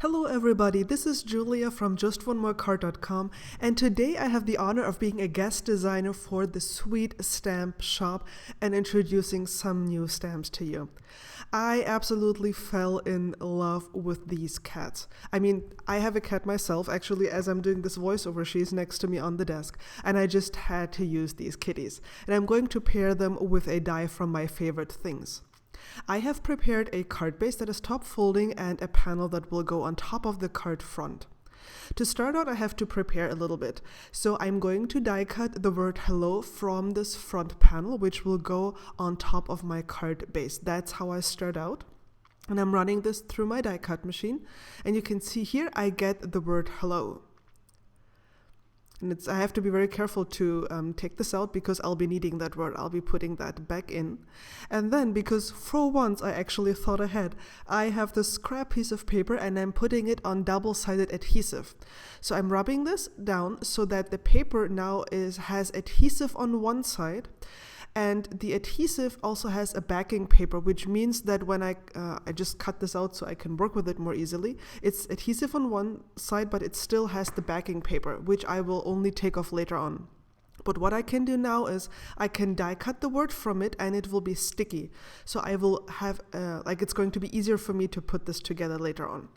Hello everybody, this is Julia from JustOneMoreCard.com, and today I have the honor of being a guest designer for the Sweet Stamp shop and introducing some new stamps to you. I absolutely fell in love with these cats. I mean, I have a cat myself. Actually, as I'm doing this voiceover, she's next to me on the desk, and I just had to use these kitties. And I'm going to pair them with a die from my favorite things. I have prepared a card base that is top folding and a panel that will go on top of the card front. To start out, I have to prepare a little bit. So I'm going to die cut the word hello from this front panel, which will go on top of my card base. That's how I start out. And I'm running this through my die cut machine. And you can see here I get the word hello. And I have to be very careful to take this out because I'll be needing that word. I'll be putting that back in. And then, because for once I actually thought ahead, I have this scrap piece of paper and I'm putting it on double-sided adhesive. So I'm rubbing this down so that the paper now has adhesive on one side. And the adhesive also has a backing paper, which means that when I just cut this out so I can work with it more easily. It's adhesive on one side, but it still has the backing paper, which I will only take off later on. But what I can do now is I can die cut the word from it and it will be sticky. So I will have, it's going to be easier for me to put this together later on.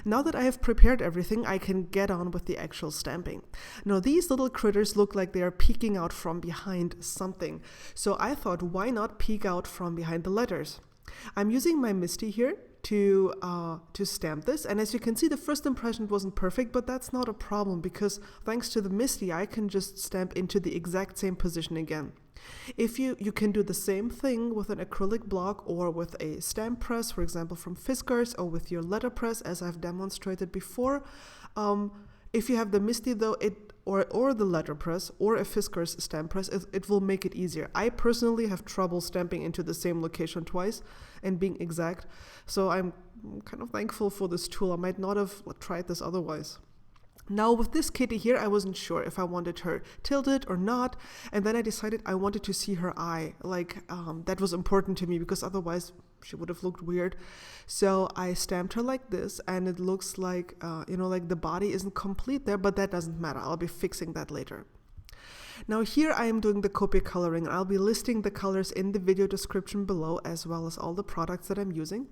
Now that I have prepared everything, I can get on with the actual stamping. Now these little critters look like they are peeking out from behind something. So I thought, why not peek out from behind the letters? I'm using my MISTI here to stamp this, and as you can see, the first impression wasn't perfect, but that's not a problem because thanks to the MISTI, I can just stamp into the exact same position again. If you can do the same thing with an acrylic block or with a stamp press, for example from Fiskars, or with your letterpress as I've demonstrated before. If you have the MISTI though, or the letterpress or a Fiskars stamp press, it will make it easier. I personally have trouble stamping into the same location twice and being exact, so I'm kind of thankful for this tool. I might not have tried this otherwise. Now with this kitty here, I wasn't sure if I wanted her tilted or not, and then I decided I wanted to see her eye. That was important to me because otherwise she would have looked weird. So I stamped her like this, and it looks like, the body isn't complete there, but that doesn't matter. I'll be fixing that later. Now here I am doing the Copic coloring. I'll be listing the colors in the video description below, as well as all the products that I'm using.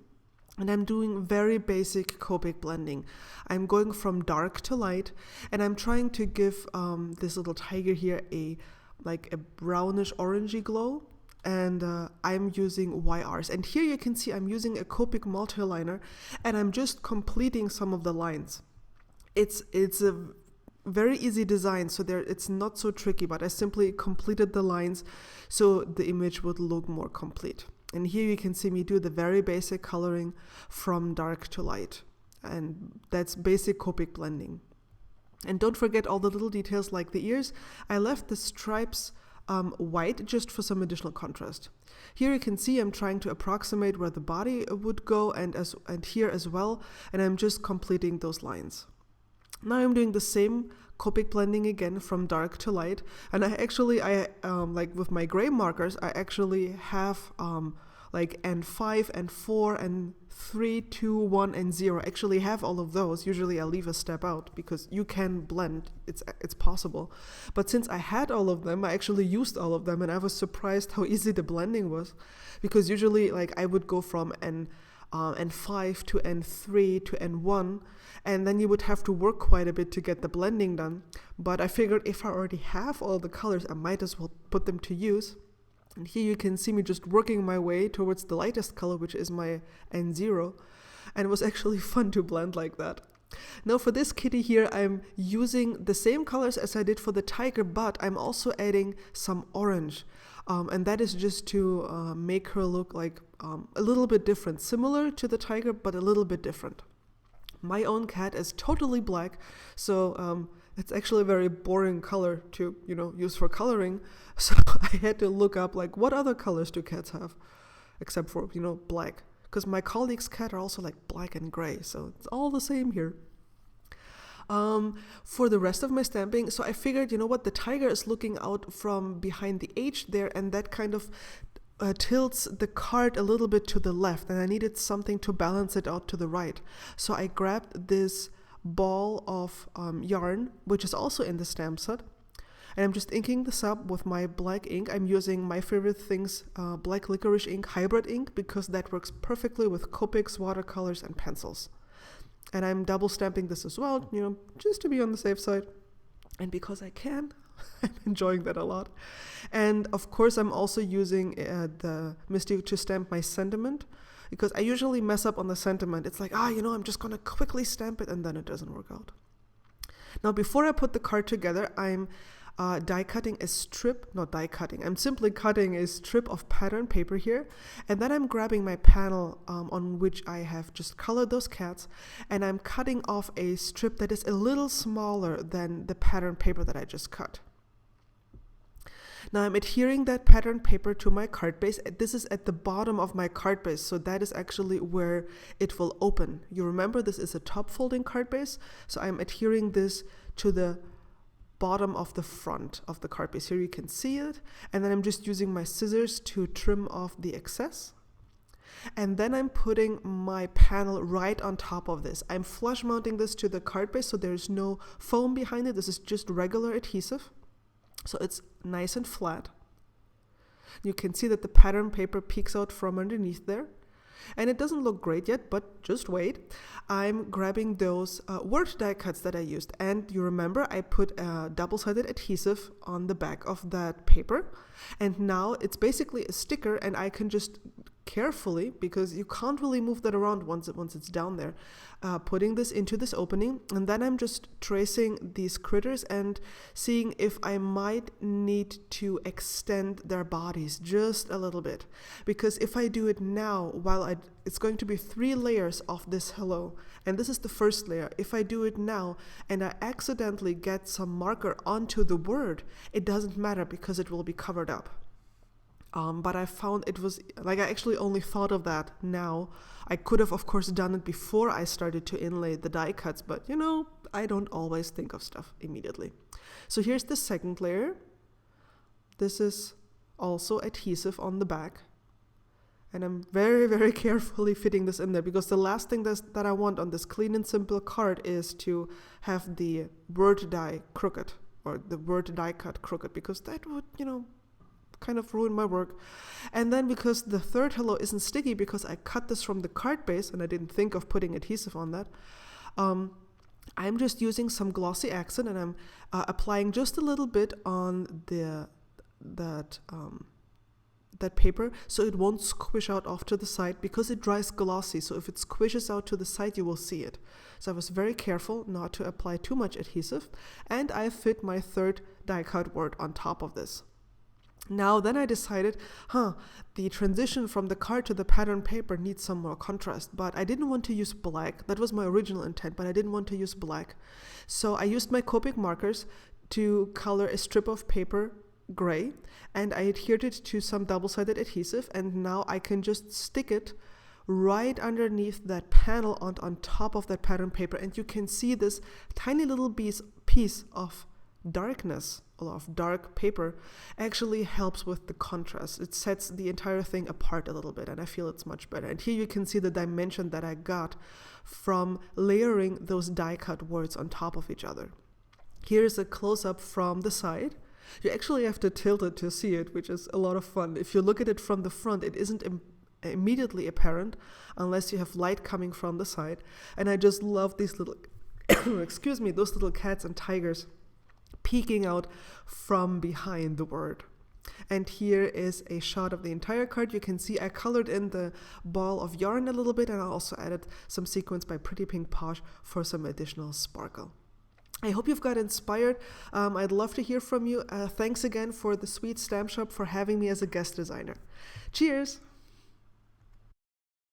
And I'm doing very basic Copic blending. I'm going from dark to light, and I'm trying to give this little tiger here a brownish orangey glow. And I'm using YRs. And here you can see I'm using a Copic multi-liner, and I'm just completing some of the lines. It's a very easy design, so it's not so tricky, but I simply completed the lines so the image would look more complete. And here you can see me do the very basic coloring from dark to light. And that's basic Copic blending. And don't forget all the little details like the ears. I left the stripes white just for some additional contrast. Here you can see I'm trying to approximate where the body would go, and here as well. And I'm just completing those lines. Now I'm doing the same Copic blending again from dark to light, and I with my gray markers, I actually have N5 and 4 and 3, 2, 1 and 0. I actually have all of those. Usually I leave a step out because you can blend, it's possible. But since I had all of them, I actually used all of them, and I was surprised how easy the blending was, because usually I would go from N5 to N3 to N1, and then you would have to work quite a bit to get the blending done. But I figured if I already have all the colors, I might as well put them to use. And here you can see me just working my way towards the lightest color, which is my N0, and it was actually fun to blend like that. Now for this kitty here, I'm using the same colors as I did for the tiger, but I'm also adding some orange. And that is just to make her look like a little bit different, similar to the tiger, but a little bit different. My own cat is totally black, so it's actually a very boring color to, use for coloring. So I had to look up what other colors do cats have, except for, black. Because my colleagues' cat are also black and gray, so it's all the same here. For the rest of my stamping, so I figured, the tiger is looking out from behind the H there, and that kind of tilts the card a little bit to the left, and I needed something to balance it out to the right. So I grabbed this ball of yarn, which is also in the stamp set, and I'm just inking this up with my black ink. I'm using My Favorite Things black licorice ink hybrid ink because that works perfectly with Copics, watercolors, and pencils. And I'm double stamping this as well, just to be on the safe side. And because I can, I'm enjoying that a lot. And of course, I'm also using the Misty to stamp my sentiment, because I usually mess up on the sentiment. It's like, I'm just going to quickly stamp it, and then it doesn't work out. Now, before I put the card together, I'm I'm simply cutting a strip of pattern paper here, and then I'm grabbing my panel on which I have just colored those cats, and I'm cutting off a strip that is a little smaller than the pattern paper that I just cut. Now I'm adhering that pattern paper to my card base. This is at the bottom of my card base, so that is actually where it will open. You remember this is a top folding card base, so I'm adhering this to the bottom of the front of the card base. Here you can see it, and then I'm just using my scissors to trim off the excess. And then I'm putting my panel right on top of this. I'm flush mounting this to the card base, so there's no foam behind it. This is just regular adhesive, so it's nice and flat. You can see that the pattern paper peeks out from underneath there. And it doesn't look great yet, but just wait. I'm grabbing those word die cuts that I used. And you remember I put a double-sided adhesive on the back of that paper. And now it's basically a sticker, and I can just carefully, because you can't really move that around once it's down there, putting this into this opening. And then I'm just tracing these critters and seeing if I might need to extend their bodies just a little bit. Because if I do it now, it's going to be 3 layers of this hello, and this is the first layer. If I do it now and I accidentally get some marker onto the word, it doesn't matter because it will be covered up. But I found it was, I actually only thought of that now. I could have, of course, done it before I started to inlay the die cuts, but I don't always think of stuff immediately. So here's the second layer. This is also adhesive on the back. And I'm very, very carefully fitting this in there, because the last thing that I want on this clean and simple card is to have the word die crooked, or the word die cut crooked, because that would, kind of ruin my work. And then because the third hello isn't sticky, because I cut this from the card base and I didn't think of putting adhesive on that, I'm just using some glossy accent, and I'm applying just a little bit on that paper, so it won't squish out off to the side, because it dries glossy. So if it squishes out to the side, you will see it. So I was very careful not to apply too much adhesive, and I fit my third die cut word on top of this. Now then I decided, the transition from the card to the pattern paper needs some more contrast, but I didn't want to use black. That was my original intent, but I didn't want to use black. So I used my Copic markers to color a strip of paper gray, and I adhered it to some double-sided adhesive, and now I can just stick it right underneath that panel on top of that pattern paper, and you can see this tiny little piece of darkness, of dark paper, actually helps with the contrast. It sets the entire thing apart a little bit, and I feel it's much better. And here you can see the dimension that I got from layering those die cut words on top of each other. Here's a close-up from the side. You actually have to tilt it to see it, which is a lot of fun. If you look at it from the front, it isn't immediately apparent unless you have light coming from the side. And I just love these little those little cats and tigers peeking out from behind the word. And here is a shot of the entire card. You can see I colored in the ball of yarn a little bit, and I also added some sequins by Pretty Pink Posh for some additional sparkle. I hope you've got inspired. I'd love to hear from you. Thanks again for the Sweet Stamp Shop for having me as a guest designer. Cheers!